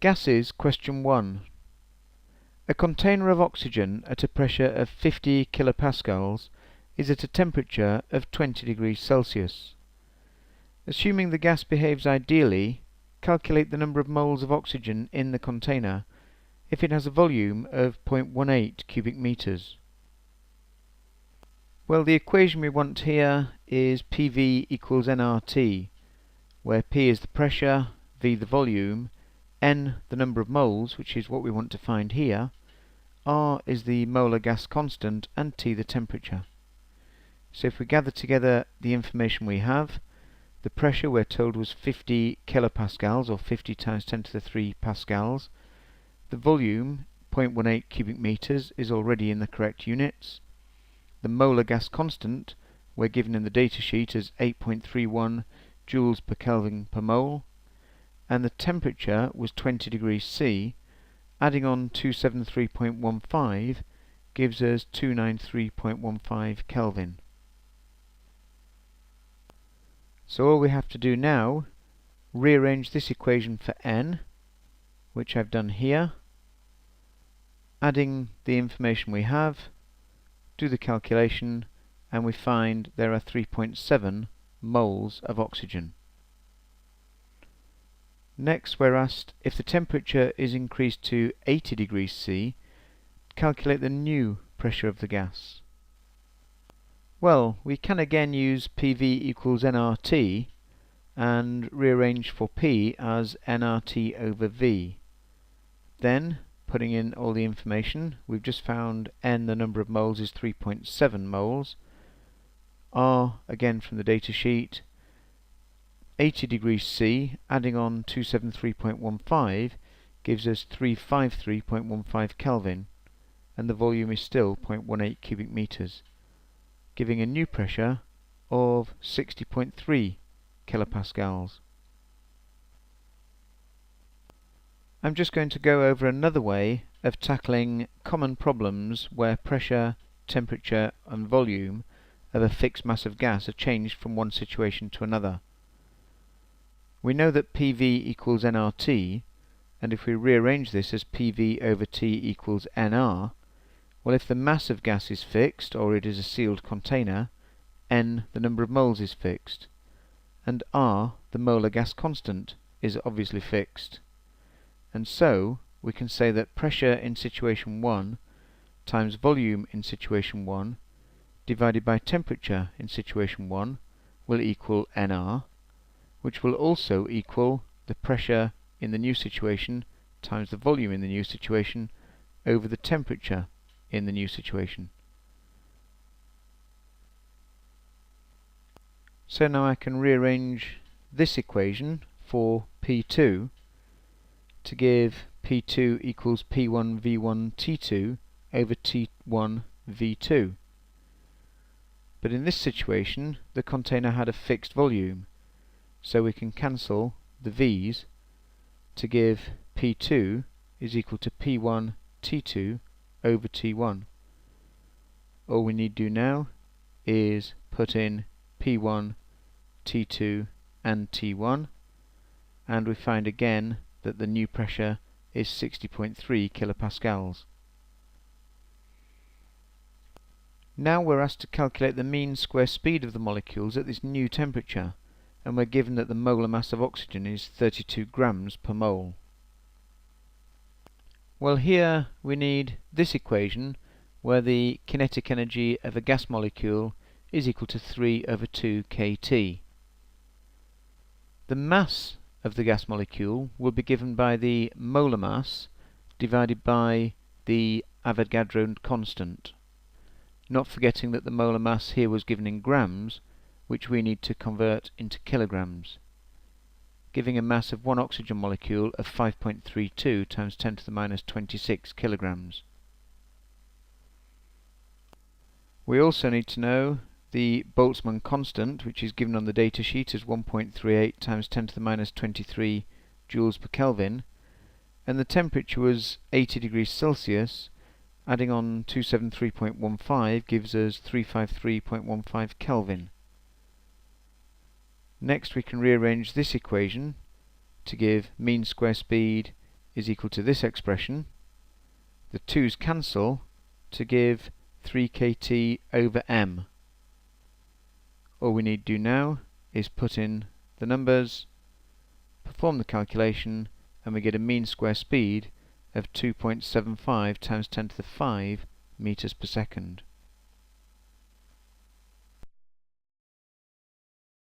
Gases, question 1. A container of oxygen at a pressure of 50 kilopascals is at a temperature of 20 degrees Celsius. Assuming the gas behaves ideally, calculate the number of moles of oxygen in the container if it has a volume of 0.18 cubic meters. Well, the equation we want here is PV equals nRT, where P is the pressure, V the volume, N the number of moles, which is what we want to find here, R is the molar gas constant, and T the temperature. So if we gather together the information we have, the pressure we're told was 50 kilopascals, or 50 times 10 to the 3 pascals. The volume, 0.18 cubic meters, is already in the correct units. The molar gas constant we're given in the datasheet as 8.31 joules per Kelvin per mole, and the temperature was 20 degrees C. Adding on 273.15 gives us 293.15 Kelvin. So all we have to do now, rearrange this equation for N, which I've done here, adding the information we have, do the calculation, and we find there are 3.7 moles of oxygen. Next we're asked, if the temperature is increased to 80 degrees C, calculate the new pressure of the gas. Well, we can again use PV equals nRT and rearrange for P as nRT over V. Then, putting in all the information, we've just found N, the number of moles, is 3.7 moles. R, again from the datasheet, 80 degrees C, adding on 273.15 gives us 353.15 Kelvin, and the volume is still 0.18 cubic meters, giving a new pressure of 60.3 kilopascals. I'm just going to go over another way of tackling common problems where pressure, temperature and volume of a fixed mass of gas are changed from one situation to another. We know that PV equals nRT, and if we rearrange this as PV over T equals nR, well, if the mass of gas is fixed, or it is a sealed container, N, the number of moles, is fixed, and R, the molar gas constant, is obviously fixed. And so we can say that pressure in situation 1 times volume in situation 1 divided by temperature in situation 1 will equal nR, which will also equal the pressure in the new situation times the volume in the new situation over the temperature in the new situation. So now I can rearrange this equation for P2 to give P2 equals P1 V1 T2 over T1 V2. But in this situation the container had a fixed volume, so we can cancel the V's to give P2 is equal to P1 T2 over T1. All we need to do now is put in P1, T2 and T1, and we find again that the new pressure is 60.3 kilopascals. Now we're asked to calculate the mean square speed of the molecules at this new temperature, and we're given that the molar mass of oxygen is 32 grams per mole. Well, here we need this equation where the kinetic energy of a gas molecule is equal to 3 over 2 kT. The mass of the gas molecule will be given by the molar mass divided by the Avogadro constant, not forgetting that the molar mass here was given in grams, which we need to convert into kilograms, giving a mass of one oxygen molecule of 5.32 times 10 to the minus 26 kilograms. We also need to know the Boltzmann constant, which is given on the datasheet as 1.38 times 10 to the minus 23 joules per Kelvin, and the temperature was 80 degrees Celsius. Adding on 273.15 gives us 353.15 Kelvin. Next we can rearrange this equation to give mean square speed is equal to this expression. The 2's cancel to give 3kt over m. All we need to do now is put in the numbers, perform the calculation, and we get a mean square speed of 2.75 times 10 to the 5 meters per second.